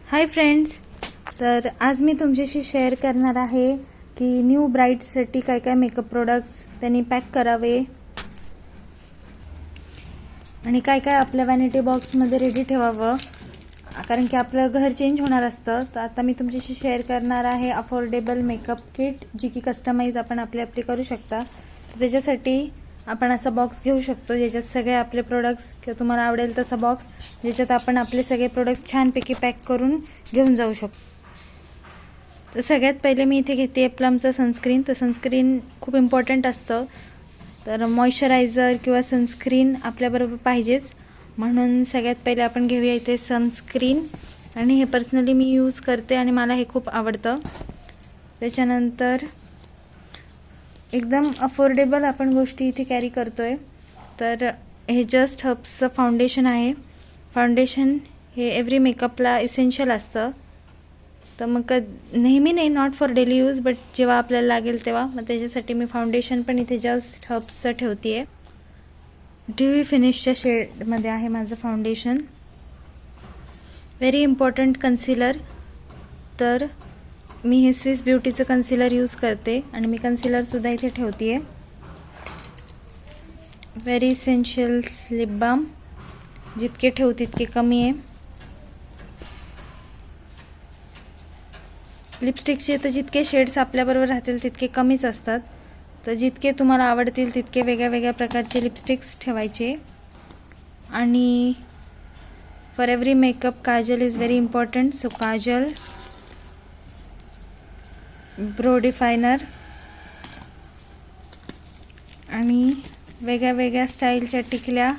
Hi friends, तर आज मी तुमच्याशी शेअर करणार आहे की न्यू ब्राईडसाठी काय काय मेकअप प्रोडक्ट्स त्यांनी पॅक करावे आणि काय काय आपल्या वॅनिटी बॉक्समध्ये रेडी ठेवावं, कारण की आपलं घर चेंज होणार असतं. तर आता मी तुमच्याशी शेअर करणार आहे अफोर्डेबल मेकअप किट, जी की कस्टमाइज आपण आपली करू शकता. तर त्याच्यासाठी आपण असा बॉक्स घेऊ शकतो ज्याच्यात सगळे आपले प्रोडक्ट्स किंवा तुम्हाला आवडेल तसा बॉक्स ज्याच्यात आपण आपले सगळे प्रोडक्ट्स छानपैकी पॅक करून घेऊन जाऊ शकतो. तर सगळ्यात पहिले मी इथे घेते प्लमचं सनस्क्रीन. तर सनस्क्रीन खूप इम्पॉर्टंट असतं, तर मॉइश्चरायझर किंवा सनस्क्रीन आपल्याबरोबर पाहिजेच, म्हणून सगळ्यात पहिले आपण घेऊया इथे सनस्क्रीन. आणि हे पर्सनली मी यूज करते आणि मला हे खूप आवडतं. त्याच्यानंतर एकदम अफोर्डेबल आपण गोष्टी इथे कॅरी करतोय, तर हे जस्ट हर्ब्सचं फाउंडेशन आहे. फाउंडेशन हे एव्हरी मेकअपला इसेन्शियल असतं, तर मग नेहमी नाही, not for daily use, but जेव्हा आपल्याला लागेल तेव्हा. मग त्याच्यासाठी मी फाउंडेशन पण इथे जस्ट हर्ब्सचं ठेवते आहे. ड्यूई फिनिशच्या शेडमध्ये आहे माझं फाउंडेशन. व्हेरी इम्पॉर्टंट कन्सिलर, तर मी हे स्विस ब्युटीचं कन्सिलर यूज करते आणि मी कन्सिलरसुद्धा इथे ठेवते आहे. व्हेरी इसेन्शियल्स लिप बाम, जितके ठेवू तितके कमी आहे. लिपस्टिकचे तर जितके शेड्स आपल्याबरोबर राहतील तितके कमीच असतात, तर जितके तुम्हाला आवडतील तितके वेगळ्या वेगळ्या प्रकारचे लिपस्टिक्स ठेवायचे. आणि for every makeup kajal is very important, so kajal, brow definer आणि वेगळ्या वेगळ्या स्टाईलच्या टिकल्या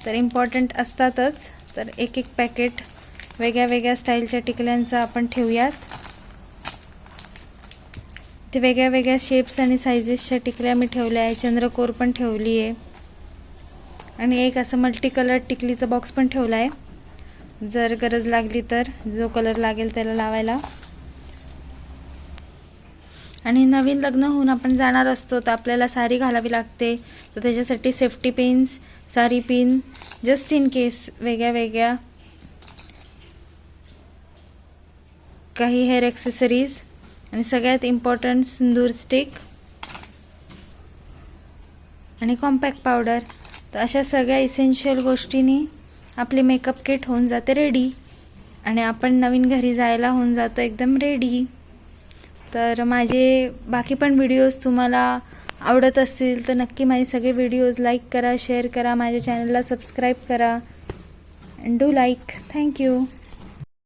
तर इम्पॉर्टंट असतातच. तर एक एक पॅकेट वेगळ्या वेगळ्या स्टाईलच्या टिकल्यांचा आपण ठेवूयात. ते वेगळ्या वेगळ्या शेप्स आणि सायझेसच्या टिकल्या मी ठेवल्या आहे. चंद्रकोर पण ठेवली आहे आणि एक असं मल्टी कलर टिकलीचा बॉक्स पण ठेवला आहे, जर गरज लागली तर जो कलर लागेल त्याला लावायला. आणि नवीन लग्न होऊन आपण जाणार असतो, तर आपल्याला साडी घालावी लागते, तर त्याच्यासाठी safety pins, sari pin, just in case वेगळ्या वेगळ्या काही हेअर ॲक्सेसरीज, आणि सगळ्यात इम्पॉर्टंट सिंदूर स्टिक आणि कॉम्पॅक्ट पावडर. तर अशा सगळ्या इसेन्शियल गोष्टींनी आपली मेकअप किट होऊन जाते रेडी आणि आपण नवीन घरी जायला होऊन जातो एकदम रेडी. तर माझे बाकी पण व्हिडिओज तुम्हाला आवडत असतील तर नक्की माझे सगळे व्हिडिओज लाईक करा, शेअर करा, माझ्या चॅनलला सबस्क्राईब करा, अँड डू लाईक. थँक्यू.